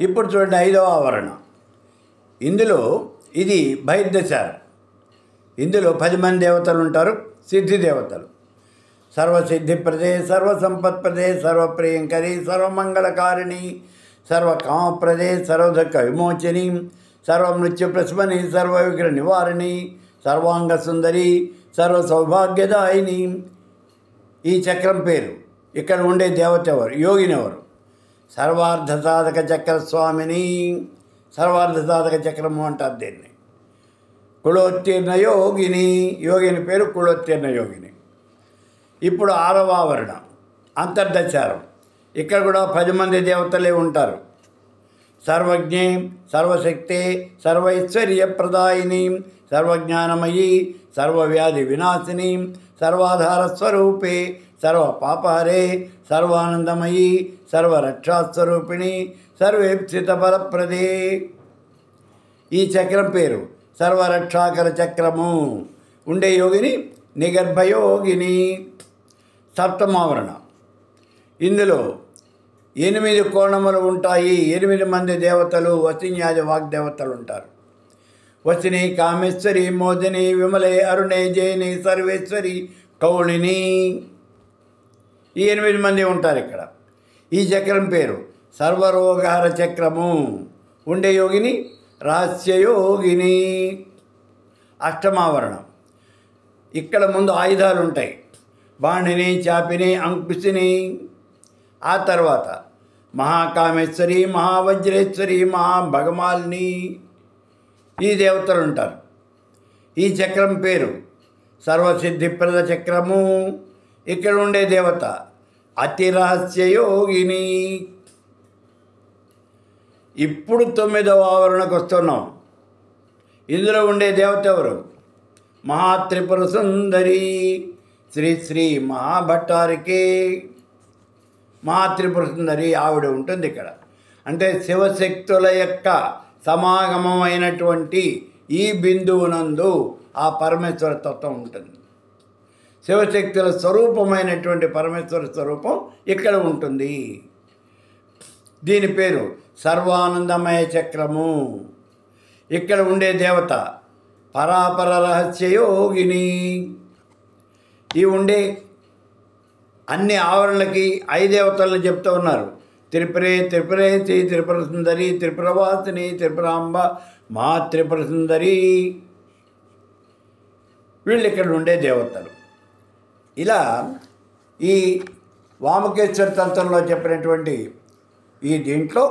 ఇప్పుడు చూడండి 5వ ఆవరణ. ఇందులో ఇది బహిర్దశారం. ఇందులో 10 మంది దేవతలు ఉంటారు, సిద్ధి దేవతలు. సర్వసిద్ధిప్రదే, సర్వసంపత్ప్రదే, సర్వప్రియంకరి, సర్వమంగళకారిణి, సర్వకామప్రదే, సర్వదుఃఖ విమోచని, సర్వమృత్యుప్రశమని, సర్వవిగ్రహ నివారిణి, సర్వాంగ సుందరి, సర్వ సౌభాగ్యదాయిని. ఈ చక్రం పేరు. ఇక్కడ ఉండే దేవత ఎవరు? యోగిని ఎవరు? సర్వార్థ సాధక చక్ర స్వామిని. సర్వార్థ సాధక చక్రము అంటారు దీన్ని. కులోత్తీర్ణ యోగిని. యోగిని పేరు కులోత్తీర్ణ యోగిని. ఇప్పుడు 6వ ఆవరణ అంతర్దశారం. ఇక్కడ కూడా 10 మంది దేవతలే ఉంటారు. సర్వజ్ఞే, సర్వశక్తే, సర్వైశ్వర్య ప్రదాయిని, సర్వజ్ఞానమయీ, సర్వవ్యాధి వినాశిని, సర్వాధార స్వరూపే, సర్వ పాపహరే, సర్వానందమయీ, సర్వరక్షాస్వరూపిణి, సర్వేప్సిత ఫలప్రదే. ఈ చక్రం పేరు సర్వరక్షాకర చక్రము. ఉండే యోగిని నిగర్భయోగిని. 7వ ఆవరణ. ఇందులో 8 కోణములు ఉంటాయి. 8 మంది దేవతలు, వసిన్యాది వాగ్దేవతలు ఉంటారు. వసిని, కామేశ్వరి, మోదిని, విమలే, అరుణే, జయని, సర్వేశ్వరి, కౌళిని. ఈ 8 మంది ఉంటారు ఇక్కడ. ఈ చక్రం పేరు సర్వరోగహర చక్రము. ఉండే యోగిని రహస్యయోగిని. 8వ ఆవరణం. ఇక్కడ ముందు ఆయుధాలు ఉంటాయి. బాణిని, చాపిని, అంకుశిని. ఆ తర్వాత మహాకామేశ్వరి, మహావజ్రేశ్వరి, మహాభగమాలిని. ఈ దేవతలు ఉంటారు. ఈ చక్రం పేరు సర్వసిద్ధిప్రద చక్రము. ఇక్కడ ఉండే దేవత అతి రహస్యయోగిని. ఇప్పుడు 9వ ఆవరణకు వస్తున్నాం. ఇందులో ఉండే దేవత ఎవరు? మహాత్రిపుర సుందరి. శ్రీ శ్రీ మహాభట్టారికే మహాత్రిపుర సుందరి ఆవిడ ఉంటుంది ఇక్కడ. అంటే శివశక్తుల యొక్క సమాగమం అయినటువంటి ఈ బిందువునందు ఆ పరమేశ్వర తత్వం ఉంటుంది. శివశక్తుల స్వరూపమైనటువంటి పరమేశ్వర స్వరూపం ఇక్కడ ఉంటుంది. దీని పేరు సర్వానందమయ చక్రము. ఇక్కడ ఉండే దేవత పరాపర రహస్యయోగిని. ఈ ఉండే అన్ని ఆవరణలకి 5 దేవతలను చెప్తూ ఉన్నారు. త్రిపురే, త్రిపురేసి, త్రిపుర సుందరి, త్రిపురవాసిని, త్రిపురాంబ, మహాత్రిపుర సుందరి. వీళ్ళు ఇక్కడ ఉండే దేవతలు. ఇలా ఈ వామకేశ్వర తంత్రంలో చెప్పినటువంటి ఈ దీంట్లో